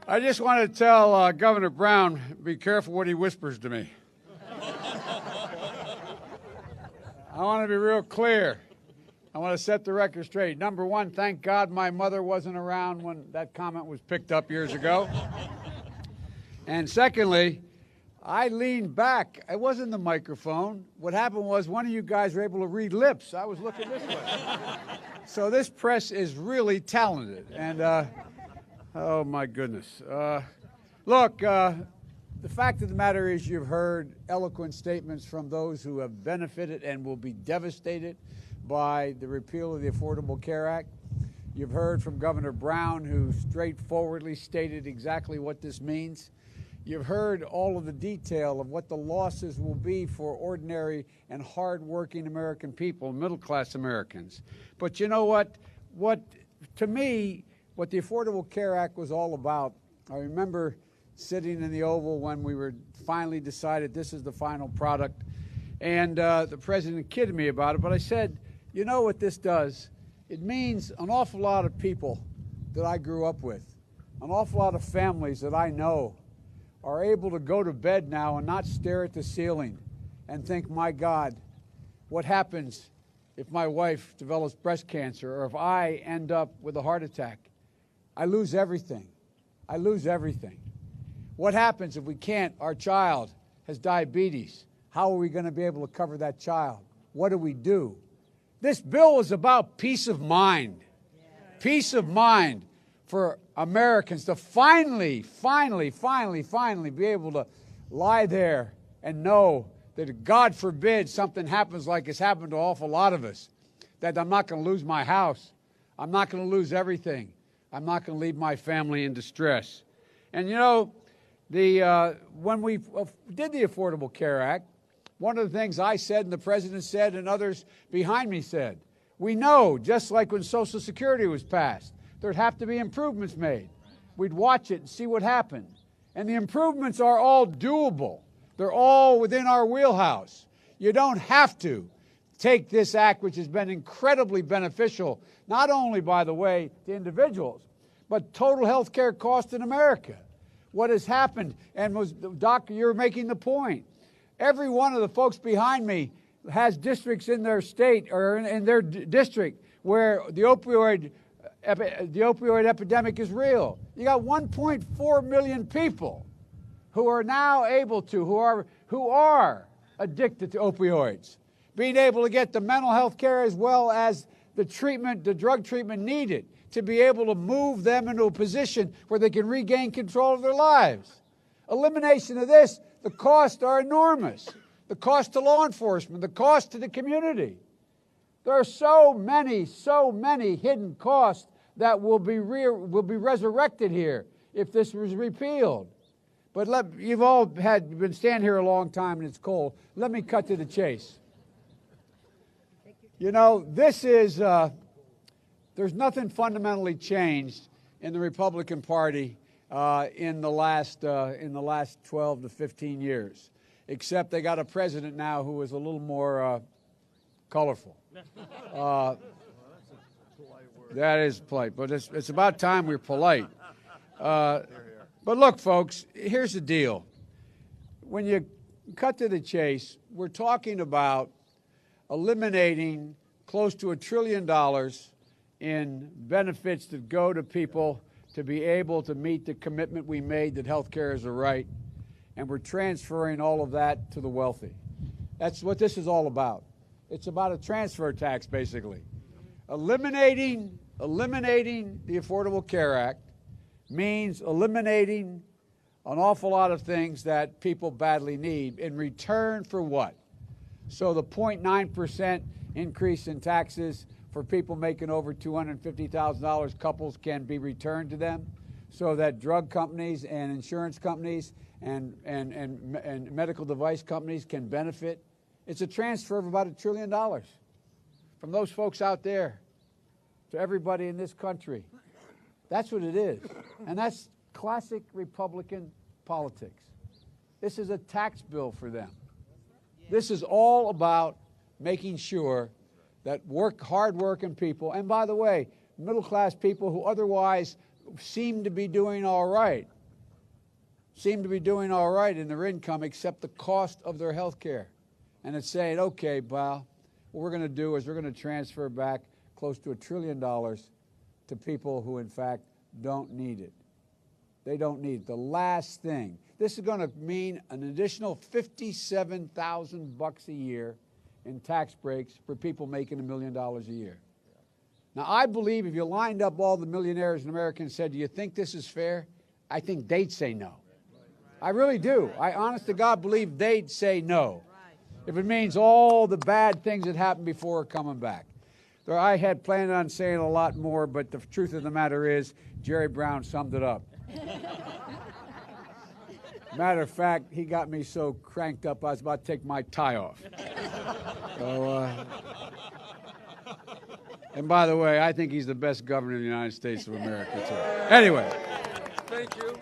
I just want to tell Governor Brown, be careful what he whispers to me. I want to be real clear. I want to set the record straight. Number one, thank God my mother wasn't around when that comment was picked up years ago. And secondly, I leaned back. It wasn't the microphone. What happened was one of you guys were able to read lips. I was looking this way. So this press is really talented. And, oh, my goodness. Look, the fact of the matter is you've heard eloquent statements from those who have benefited and will be devastated by the repeal of the Affordable Care Act. You've heard from Governor Brown, who straightforwardly stated exactly what this means. You've heard all of the detail of what the losses will be for ordinary and hardworking American people, middle-class Americans. But you know what? To me, what the Affordable Care Act was all about, I remember sitting in the Oval when we were finally decided this is the final product, and the president kidded me about it, but I said, you know what this does? It means an awful lot of people that I grew up with, an awful lot of families that I know are able to go to bed now and not stare at the ceiling and think, my God, what happens if my wife develops breast cancer or if I end up with a heart attack? I lose everything. I lose everything. What happens if our child has diabetes? How are we going to be able to cover that child? What do we do? This bill is about peace of mind. Peace of mind for Americans to finally be able to lie there and know that, God forbid, something happens like it's happened to an awful lot of us, that I'm not going to lose my house. I'm not going to lose everything. I'm not going to leave my family in distress. And you know, when we did the Affordable Care Act, one of the things I said and the president said and others behind me said, we know, just like when Social Security was passed, there'd have to be improvements made. We'd watch it and see what happened. And the improvements are all doable. They're all within our wheelhouse. You don't have to take this act, which has been incredibly beneficial, not only, by the way, to individuals, but total health care cost in America. What has happened, and Doc, you're making the point. Every one of the folks behind me has districts in their state or in their district where the opioid epidemic is real. You got 1.4 million people who are now able to, who are addicted to opioids, being able to get the mental health care as well as the treatment, the drug treatment needed to be able to move them into a position where they can regain control of their lives. Elimination of this, the costs are enormous. The cost to law enforcement, the cost to the community. There are so many hidden costs that will be resurrected here if this was repealed. But you've all been standing here a long time and it's cold. Let me cut to the chase. You know, there's nothing fundamentally changed in the Republican Party in the last 12 to 15 years, except they got a president now who is a little more colorful. That is polite, but it's about time we're polite. But look, folks, here's the deal. When you cut to the chase, we're talking about eliminating close to $1 trillion in benefits that go to people to be able to meet the commitment we made that health care is a right, and we're transferring all of that to the wealthy. That's what this is all about. It's about a transfer tax, basically. Eliminating the Affordable Care Act means eliminating an awful lot of things that people badly need in return for what? So the 0.9% increase in taxes for people making over $250,000, couples, can be returned to them so that drug companies and insurance companies and medical device companies can benefit. It's a transfer of about $1 trillion from those folks out there to everybody in this country. That's what it is. And that's classic Republican politics. This is a tax bill for them. This is all about making sure that hard-working people, and by the way, middle-class people who otherwise seem to be doing all right, seem to be doing all right in their income except the cost of their health care. And it's saying, okay, pal, what we're going to do is we're going to transfer back close to $1 trillion to people who, in fact, don't need it. They don't need it. The last thing. This is going to mean an additional $57,000 a year in tax breaks for people making $1 million a year. Now, I believe if you lined up all the millionaires in America and said, do you think this is fair? I think they'd say no. I really do. I honest to God believe they'd say no. If it means all the bad things that happened before are coming back. I had planned on saying a lot more, but the truth of the matter is, Jerry Brown summed it up. Matter of fact, he got me so cranked up I was about to take my tie off. So, and by the way, I think he's the best governor in the United States of America, too. Anyway. Thank you.